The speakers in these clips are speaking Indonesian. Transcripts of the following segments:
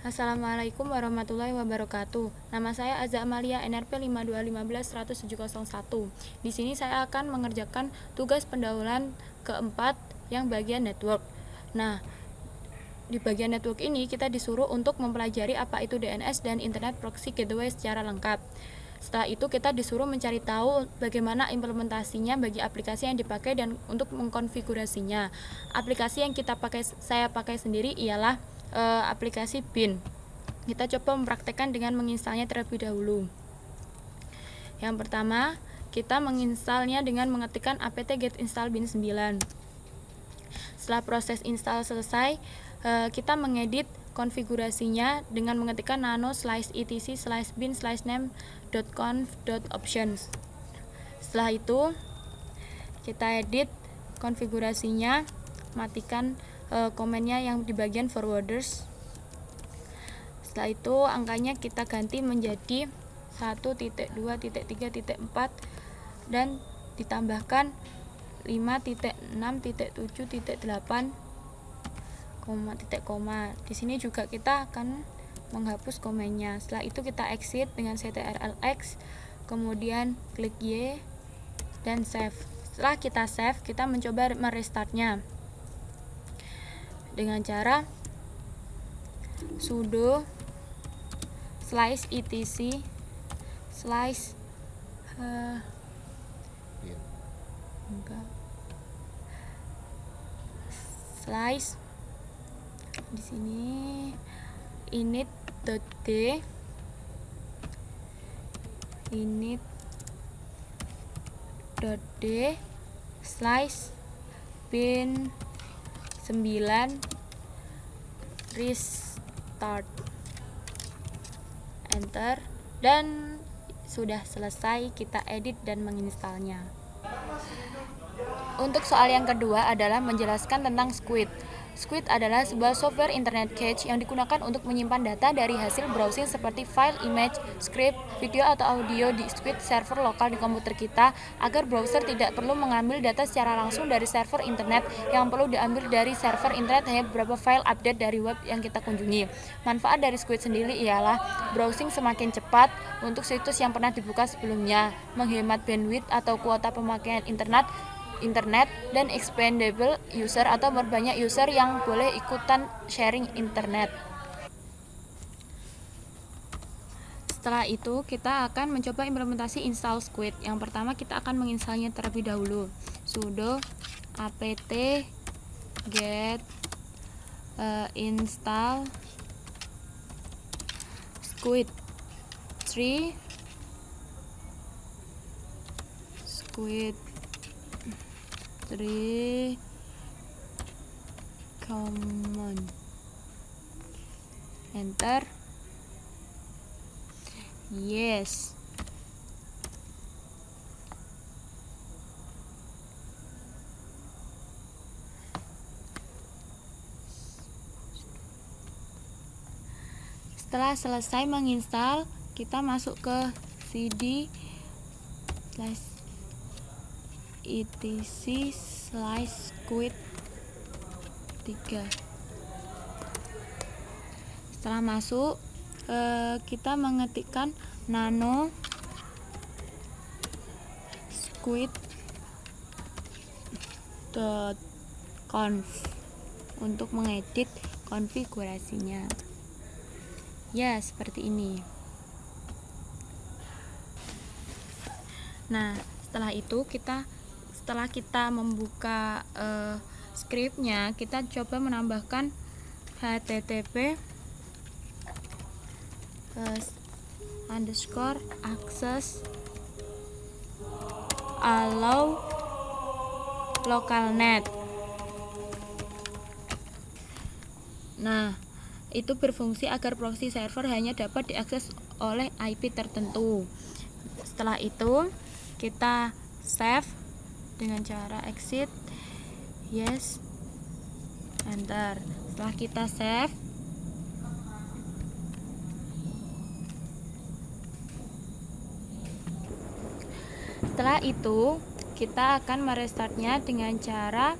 Assalamualaikum warahmatullahi wabarakatuh. Nama saya Azza Amalia, NRP 5215-10701. Di sini saya akan mengerjakan tugas pendahuluan keempat yang bagian network. Nah, di bagian network ini kita disuruh untuk mempelajari apa itu DNS dan Internet Proxy Gateway secara lengkap. Setelah itu kita disuruh mencari tahu bagaimana implementasinya bagi aplikasi yang dipakai dan untuk mengkonfigurasinya. Aplikasi yang saya pakai sendiri ialah aplikasi bin. Kita coba mempraktekkan dengan menginstalnya terlebih dahulu. Yang pertama, kita menginstalnya dengan mengetikkan apt-get install bin 9. Setelah proses install selesai, kita mengedit konfigurasinya dengan mengetikkan nano/etc/bin/name.conf.options. Setelah itu, kita edit konfigurasinya, matikan komennya yang di bagian forwarders. Setelah itu angkanya kita ganti menjadi 1.2.3.4 dan ditambahkan 5.6.7.8 koma. Di sini juga kita akan menghapus komennya. Setelah itu kita exit dengan ctrl-x, kemudian klik Y dan save. Setelah kita save, kita mencoba merestartnya dengan cara sudo /etc/ di sini init.d /bin 9 restart, enter, dan sudah selesai kita edit dan menginstalnya. Untuk soal yang kedua adalah menjelaskan tentang Squid. Squid adalah sebuah software internet cache yang digunakan untuk menyimpan data dari hasil browsing seperti file, image, script, video atau audio di Squid server lokal di komputer kita, agar browser tidak perlu mengambil data secara langsung dari server internet. Yang perlu diambil dari server internet hanya beberapa file update dari web yang kita kunjungi. Manfaat dari Squid sendiri ialah browsing semakin cepat untuk situs yang pernah dibuka sebelumnya, menghemat bandwidth atau kuota pemakaian internet, dan expandable user atau berbanyak user yang boleh ikutan sharing internet. Setelah itu kita akan mencoba implementasi install Squid. Yang pertama kita akan menginstalnya terlebih dahulu. Sudo apt-get install Squid 3 common, enter, yes. Setelah selesai menginstal, kita masuk ke cd etc/squid 3. Setelah masuk, kita mengetikkan nano squid.conf untuk mengedit konfigurasinya. Ya, seperti ini. Nah, setelah itu setelah kita membuka scriptnya, kita coba menambahkan http _access allow localnet. Nah, itu berfungsi agar proxy server hanya dapat diakses oleh IP tertentu. Setelah itu kita save dengan cara exit, yes, enter. Setelah kita save, setelah itu kita akan merestartnya dengan cara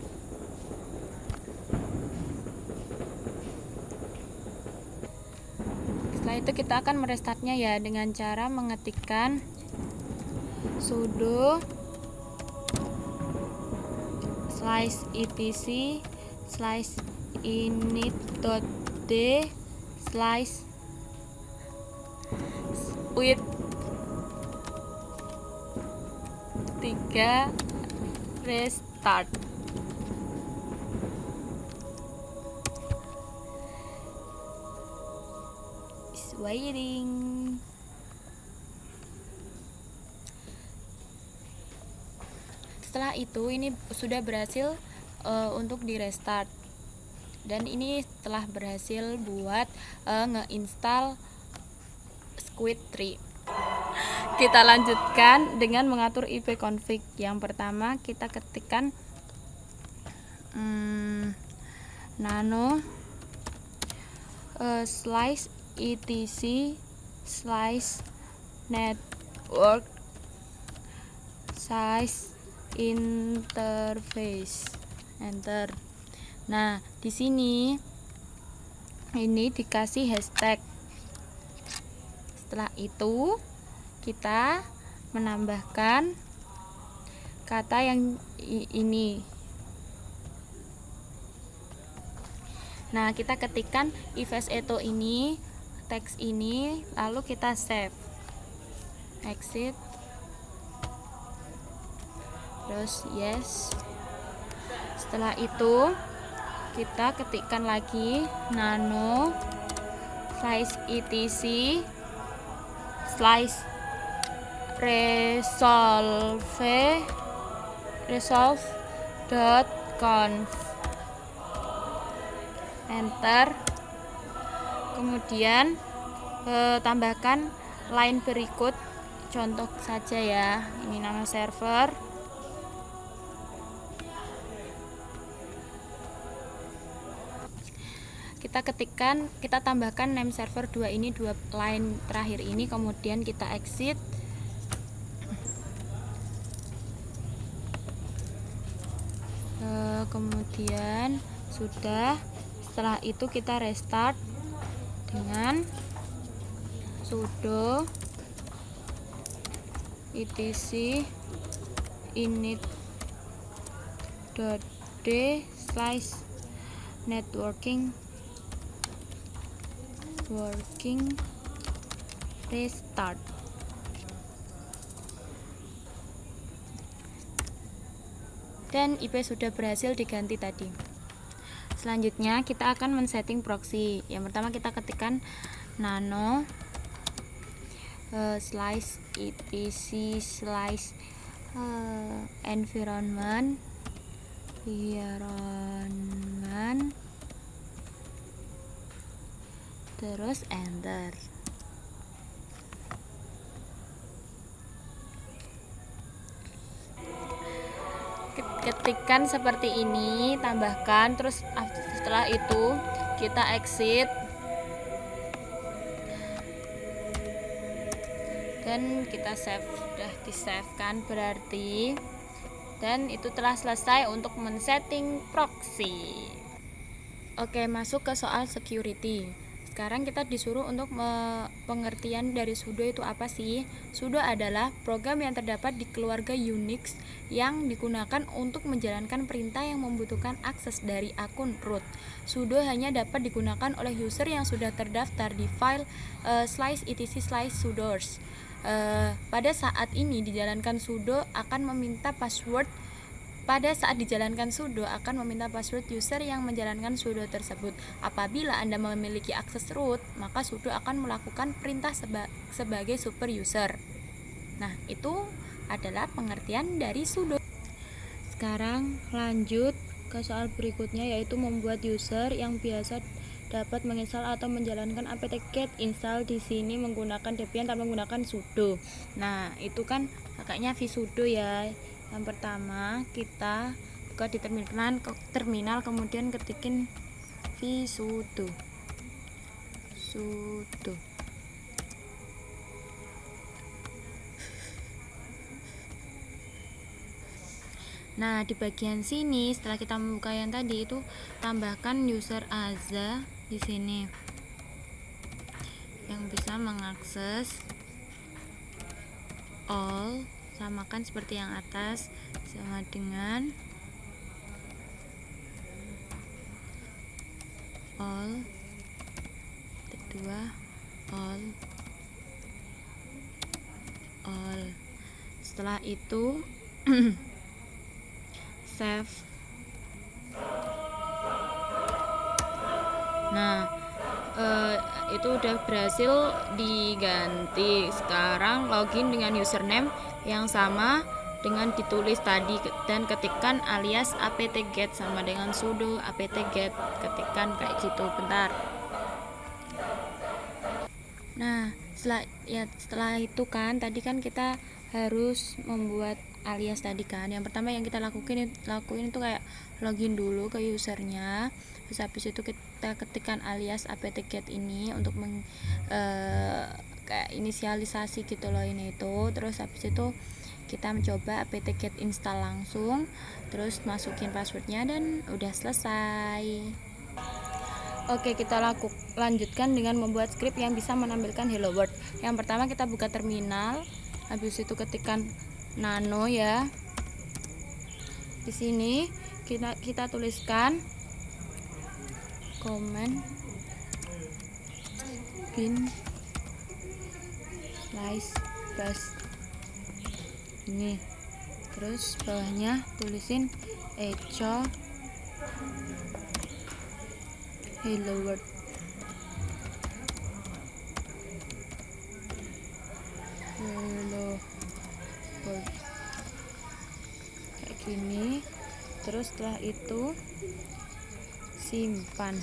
Setelah itu kita akan merestartnya ya dengan cara mengetikkan sudo slice etc slice init.d slice with 3 restart. Is waiting. Setelah itu ini sudah berhasil untuk di restart, dan ini telah berhasil buat ngeinstall Squid 3. Kita lanjutkan dengan mengatur ipconfig. Yang pertama kita ketikkan nano slice etc slice network size interface, enter. Nah, di sini ini dikasih hashtag. Setelah itu kita menambahkan kata yang ini. Nah, kita ketikkan ifesto ini, teks ini, lalu kita save, exit, terus yes. Setelah itu kita ketikkan lagi nano slice etc slice resolve.conf, enter. Kemudian tambahkan line berikut, contoh saja ya, ini nano server. Kita tambahkan name server 2 ini, 2 line terakhir ini, kemudian kita exit. Kemudian sudah. Setelah itu kita restart dengan sudo etc init.d slice networking restart. Dan IP sudah berhasil diganti tadi. Selanjutnya kita akan men-setting proxy. Yang pertama kita ketikkan nano slice etc slice environment terus enter. Ketikkan seperti ini, tambahkan, terus setelah itu kita exit dan kita save. Sudah di save kan berarti, dan itu telah selesai untuk men-setting proxy. Oke, masuk ke soal security. Sekarang kita disuruh untuk pengertian dari sudo itu apa sih? Sudo adalah program yang terdapat di keluarga Unix yang digunakan untuk menjalankan perintah yang membutuhkan akses dari akun root. Sudo hanya dapat digunakan oleh user yang sudah terdaftar di file slice etc slice sudoers. Pada saat dijalankan sudo akan meminta password user yang menjalankan sudo tersebut. Apabila Anda memiliki akses root, maka sudo akan melakukan perintah sebagai super user. Nah, itu adalah pengertian dari sudo. Sekarang lanjut ke soal berikutnya, yaitu membuat user yang biasa dapat menginstal atau menjalankan apt-get install di sini menggunakan Debian tanpa menggunakan sudo. Nah, itu kan kakaknya vsudo ya. Yang pertama kita buka di terminal, kemudian ketikin vsudo sudo. Nah, di bagian sini setelah kita membuka yang tadi itu tambahkan user aza di sini. yang bisa mengakses all, samakan seperti yang atas, sama dengan all, kedua all. Setelah itu save. Nah, itu udah berhasil diganti. Sekarang login dengan username yang sama dengan ditulis tadi dan ketikkan alias apt-get sama dengan sudo apt-get, ketikkan kayak gitu. Bentar. Nah, setelah itu kan tadi kan kita harus membuat alias tadi kan. Yang pertama yang kita lakuin itu kayak login dulu ke usernya. Terus habis itu kita ketikkan alias apt-get ini untuk kayak inisialisasi gitu loh ini itu. Terus habis itu kita mencoba apt-get install langsung, terus masukin passwordnya dan udah selesai. Oke, kita lanjutkan dengan membuat script yang bisa menampilkan hello world. Yang pertama kita buka terminal, habis itu ketikkan nano ya. Di sini kita tuliskan command bin slice bus ini, terus bawahnya tulisin echo hello world. Kayak gini. Terus setelah itu simpan.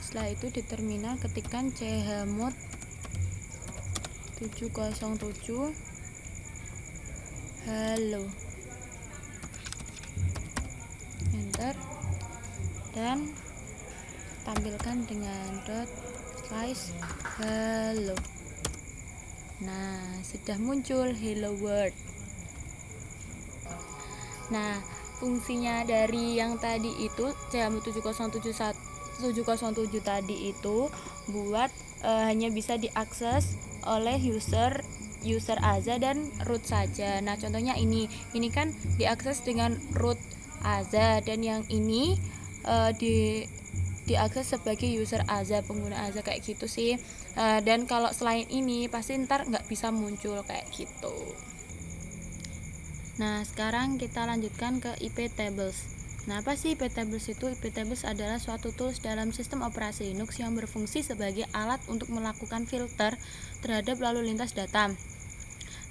Setelah itu di terminal ketikkan chmod 707 halo, enter, dan tampilkan dengan dot slice hello. Nah, sudah muncul hello world. Nah, fungsinya dari yang tadi itu chmod 707 tadi itu buat hanya bisa diakses oleh user Aza dan root saja. Nah, contohnya ini kan diakses dengan root Aza, dan yang ini diakses sebagai user Aza, pengguna Aza kayak gitu sih. Dan kalau selain ini pasti ntar nggak bisa muncul kayak gitu. Nah, sekarang kita lanjutkan ke IP tables. Nah, apa sih IP tables itu? IP tables adalah suatu tools dalam sistem operasi Linux yang berfungsi sebagai alat untuk melakukan filter terhadap lalu lintas data.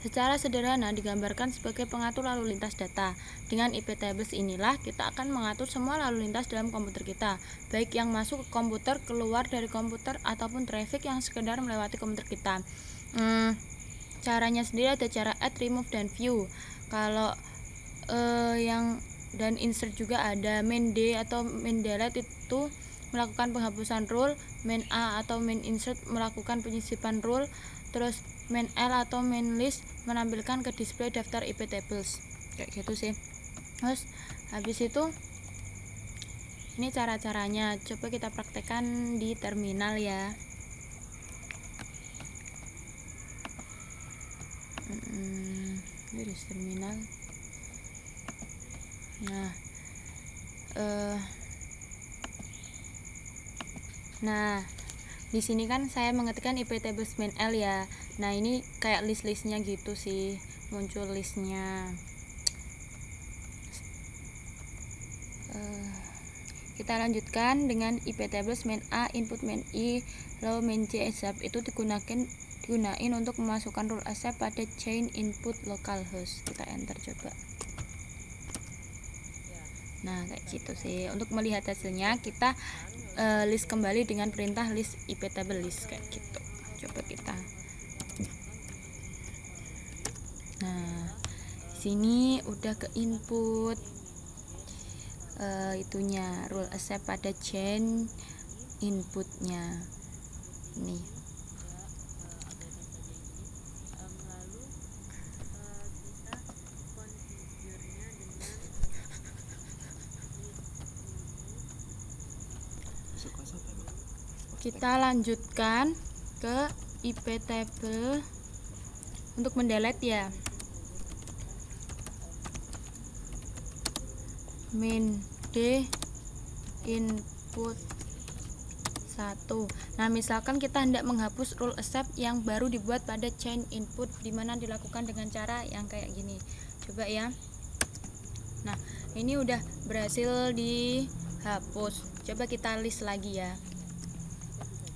Secara sederhana digambarkan sebagai pengatur lalu lintas data. Dengan IP tables inilah kita akan mengatur semua lalu lintas dalam komputer kita, baik yang masuk ke komputer, keluar dari komputer, ataupun traffic yang sekedar melewati komputer kita. Caranya sendiri ada cara add, remove, dan view. Kalau yang dan insert juga ada. Main D atau main delete itu melakukan penghapusan rule, main A atau main insert melakukan penyisipan rule, terus main L atau main list menampilkan ke display daftar IP tables kayak gitu sih. Terus habis itu ini cara-caranya, coba kita praktekkan di terminal ya. Ini di terminal. Nah, di sini kan saya mengetikkan IP tables main L ya. Nah, ini kayak list-listnya gitu sih, muncul listnya. Kita lanjutkan dengan IP tables main A, input main I, lalu main J accept itu digunain untuk memasukkan rule accept pada chain input localhost. Kita enter coba. Nah, kayak gitu sih. Untuk melihat hasilnya kita list kembali dengan perintah list IP table list kayak gitu. Coba kita. Nah, di sini udah ke input. itunya rule accept pada chain inputnya nih. Kita lanjutkan ke IP table untuk mendelete ya. Min D input 1. Nah, misalkan kita hendak menghapus rule accept yang baru dibuat pada chain input, dimana dilakukan dengan cara yang kayak gini. Coba ya. Nah, ini udah berhasil dihapus. Coba kita list lagi ya.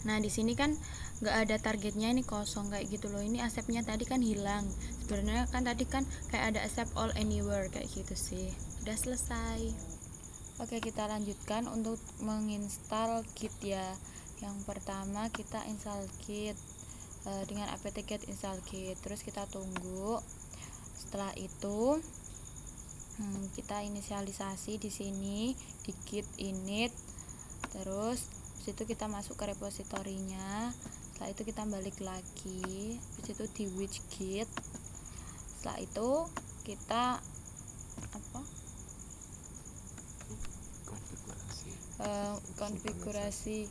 Nah, di sini kan nggak ada targetnya, ini kosong kayak gitu loh. Ini accept-nya tadi kan hilang. Sebenarnya kan tadi kan kayak ada accept all anywhere kayak gitu sih. Udah selesai. Oke, kita lanjutkan untuk menginstal Git ya. Yang pertama kita install Git dengan apt-get install Git. Terus kita tunggu. Setelah itu kita inisialisasi di sini di git init. Terus situ kita masuk ke repositorinya. Setelah itu kita balik lagi, di situ di which git. Setelah itu kita konfigurasi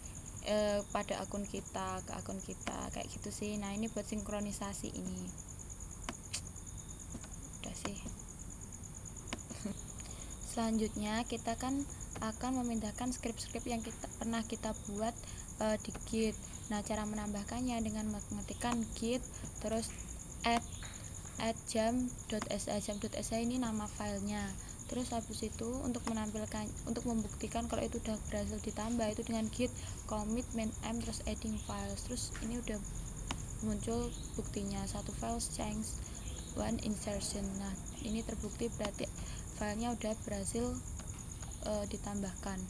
pada akun kita ke akun kita kayak gitu sih. Nah, ini buat sinkronisasi ini. Udah sih. Selanjutnya kita kan akan memindahkan script-script yang pernah kita buat di Git. Nah, cara menambahkannya dengan mengetikkan Git terus add jam.shi ini nama filenya. Terus habis itu untuk membuktikan kalau itu udah berhasil ditambah itu dengan git commit main m terus adding files. Terus ini udah muncul buktinya satu file change one insertion. Nah, ini terbukti berarti filenya udah berhasil ditambahkan.